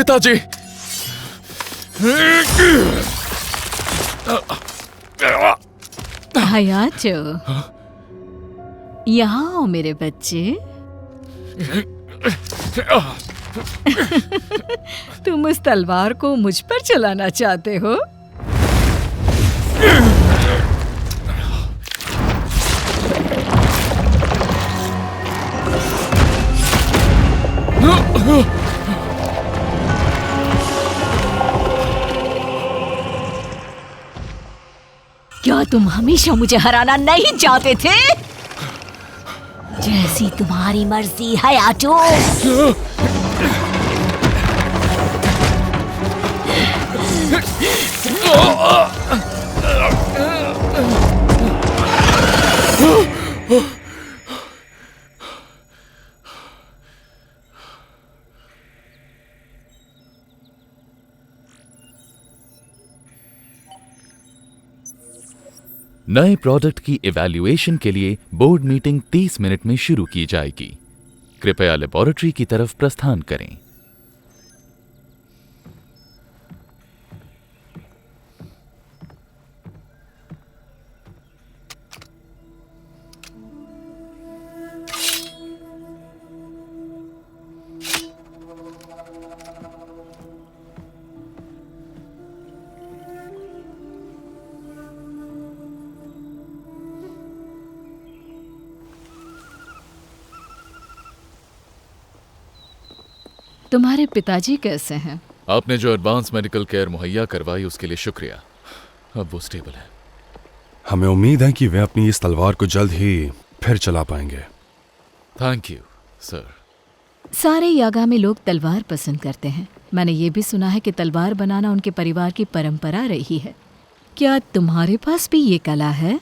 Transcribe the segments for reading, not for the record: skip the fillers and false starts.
पिताजी। हयातो, यहाँ आओ मेरे बच्चे। तुम उस तलवार को मुझ पर चलाना चाहते हो? क्या तुम हमेशा मुझे हराना नहीं चाहते थे? जैसी तुम्हारी मर्जी हयातो। नए प्रोडक्ट की इवैल्यूएशन के लिए बोर्ड मीटिंग 30 मिनट में शुरू की जाएगी। कृपया लेबोरेटरी की तरफ प्रस्थान करें। तुम्हारे पिताजी कैसे हैं? आपने जो एडवांस मेडिकल केयर मुहैया करवाई उसके लिए शुक्रिया। अब वो स्टेबल है। हमें उम्मीद है कि वे अपनी इस तलवार को जल्द ही फिर चला पाएंगे। Thank you sir. सारे यागामी लोग तलवार पसंद करते हैं। मैंने ये भी सुना है कि तलवार बनाना उनके परिवार की परंपरा रही है। क्या तुम्हारे पास भी ये कला है?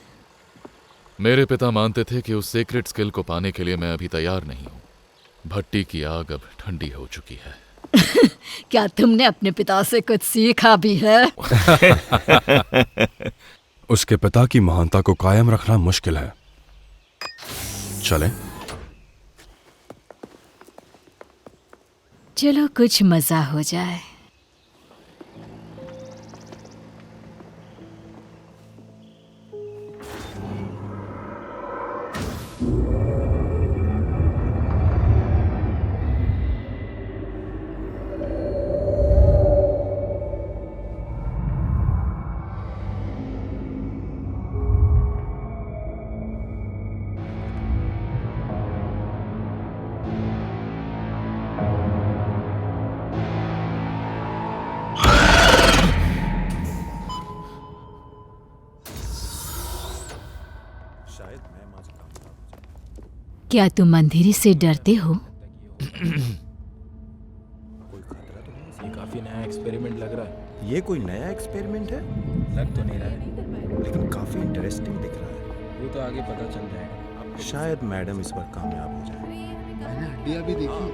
मेरे पिता मानते थे कि उस सीक्रेट स्किल को पाने के लिए मैं अभी तैयार नहीं हूँ। भट्टी की आग अब ठंडी हो चुकी है। क्या तुमने अपने पिता से कुछ सीखा भी है? उसके पिता की महानता को कायम रखना मुश्किल है। चलें? चलो कुछ मजा हो जाए। क्या तुम अंधेरे से डरते हो? ये काफी नया एक्सपेरिमेंट लग रहा है। ये कोई नया एक्सपेरिमेंट है? लग तो नहीं रहा है, लेकिन काफी इंटरेस्टिंग दिख रहा है। वो तो आगे पता चल जाएगा। शायद मैडम इस पर कामयाब हो जाए। मैंने हड्डियां भी देखी।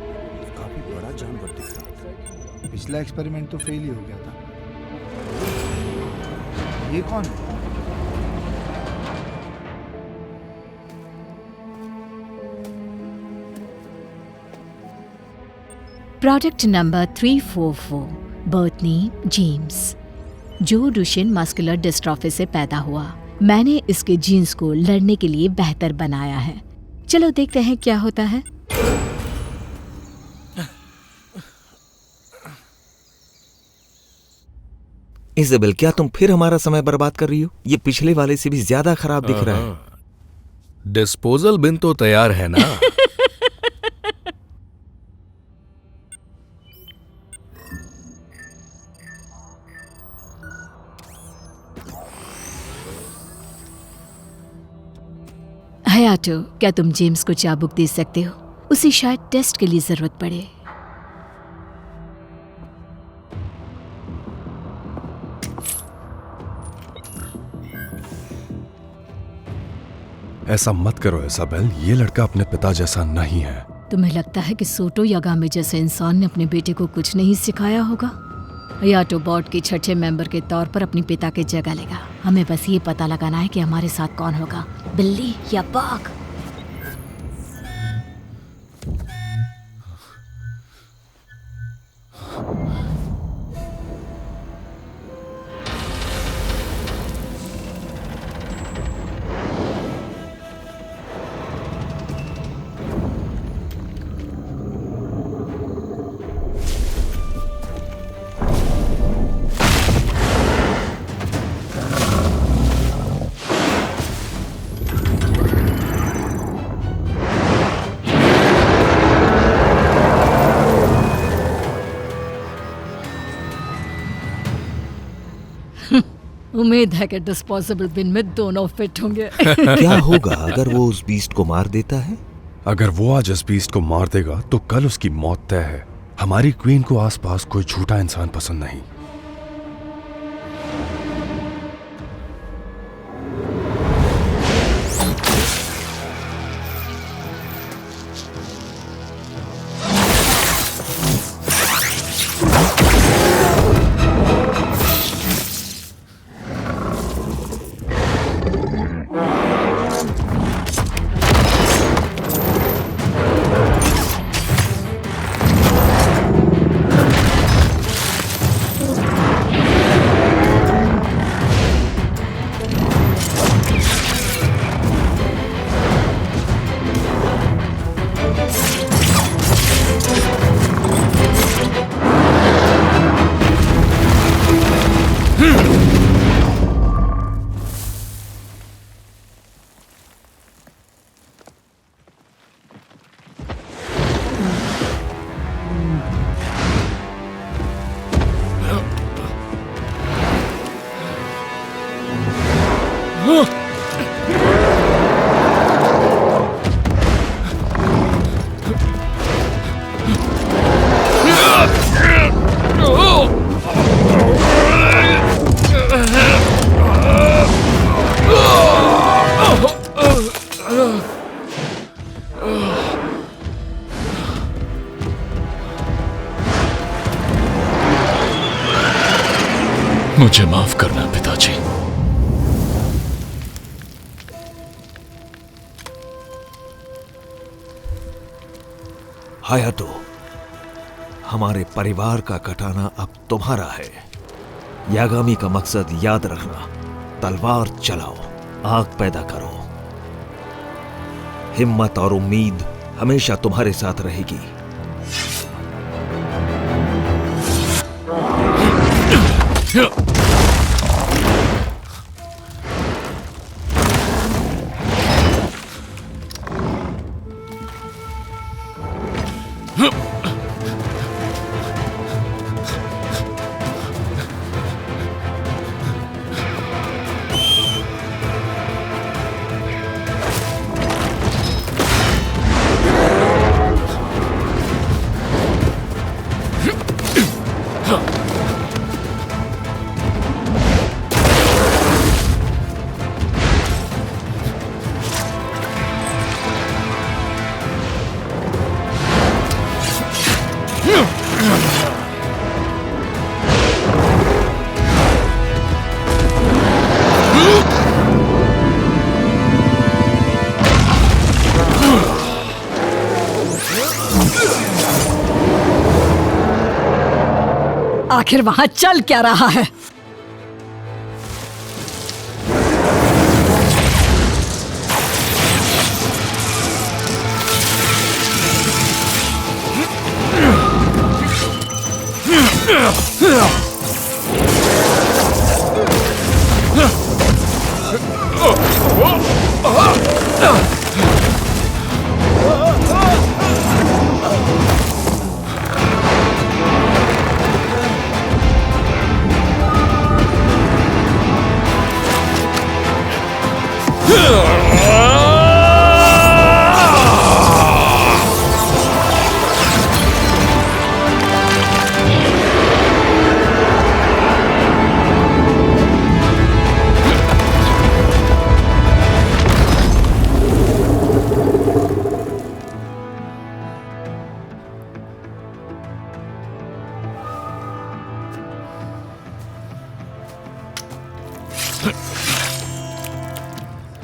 काफी बड़ा जानवर दिख रहा था। पिछला एक्सपेरिमेंट तो फेल ही हो गया था। ये कौन है? Product number 344, birth name James, जो डुशेन मस्कुलर डिस्ट्रॉफी से पैदा हुआ। मैंने इसके जीन्स को लड़ने के लिए बेहतर बनाया है। चलो देखते हैं क्या होता है। इज़ाबेल, क्या तुम फिर हमारा समय बर्बाद कर रही हो? ये पिछले वाले से भी ज्यादा खराब दिख रहा है। डिस्पोजल बिन तो तैयार है ना? हयातो, क्या तुम जेम्स को चाबुक दे सकते हो? उसे शायद टेस्ट के लिए जरूरत पड़े। ऐसा मत करो इज़ाबेल, ये लड़का अपने पिता जैसा नहीं है। तुम्हें लगता है कि सोटो यागामी जैसे इंसान ने अपने बेटे को कुछ नहीं सिखाया होगा? हयातो बोर्ड के छठे मेंबर के तौर पर अपनी पिता की जगह लेगा। हमें बस ये पता लगाना है कि हमारे साथ कौन होगा, बिल्ली या बाघ। उम्मीद है कि डिस्पोजेबल बिन में दोनों फिट होंगे। क्या होगा अगर वो उस बीस्ट को मार देता है? अगर वो आज इस बीस्ट को मार देगा तो कल उसकी मौत तय है। हमारी क्वीन को आसपास कोई झूठा इंसान पसंद नहीं। मुझे माफ करना पिताजी। हायातो, हमारे परिवार का कटाना अब तुम्हारा है। यागामी का मकसद याद रखना, तलवार चलाओ, आग पैदा करो। हिम्मत और उम्मीद हमेशा तुम्हारे साथ रहेगी। आखिर वहां चल क्या रहा है?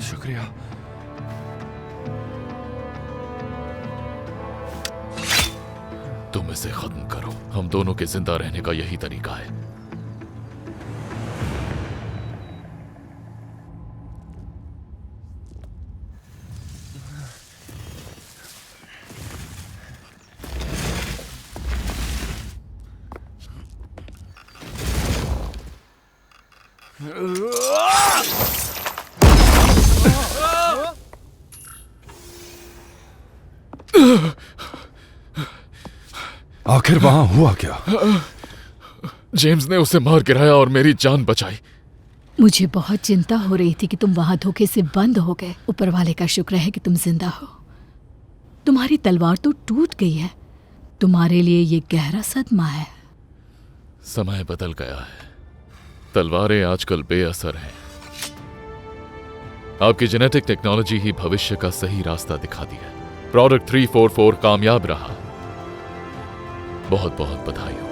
शुक्रिया। तुम इसे खत्म करो। हम दोनों के जिंदा रहने का यही तरीका है। आखिर वहां हुआ क्या? जेम्स ने उसे मार गिराया और मेरी जान बचाई। मुझे बहुत चिंता हो रही थी कि तुम वहां धोखे से बंद हो गए। ऊपर वाले का शुक्र है कि तुम जिंदा हो। तुम्हारी तलवार तो टूट गई है। तुम्हारे लिए ये गहरा सदमा है। समय बदल गया है। तलवारें आजकल बेअसर हैं। आपकी जेनेटिक टेक्नोलॉजी ही भविष्य का सही रास्ता दिखाती है। प्रोडक्ट 344 कामयाब रहा। बहुत बहुत बधाई हो।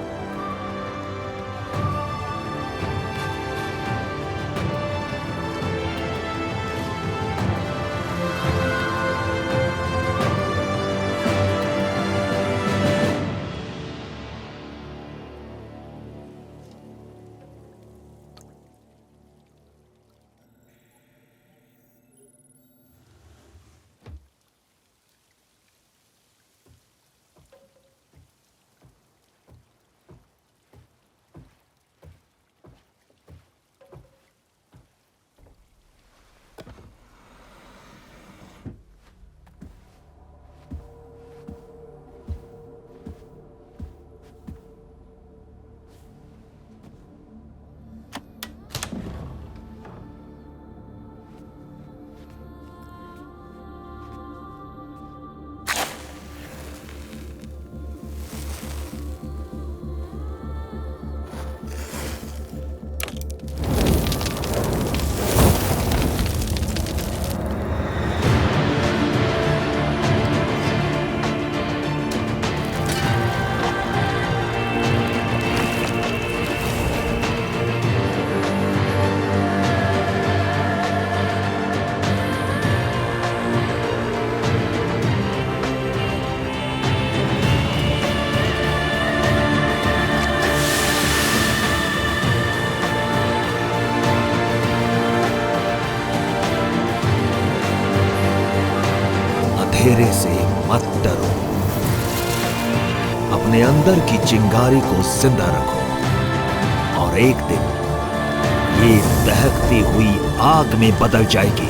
अंधेरे से मत डरो, अपने अंदर की चिंगारी को जिंदा रखो और एक दिन ये दहकती हुई आग में बदल जाएगी।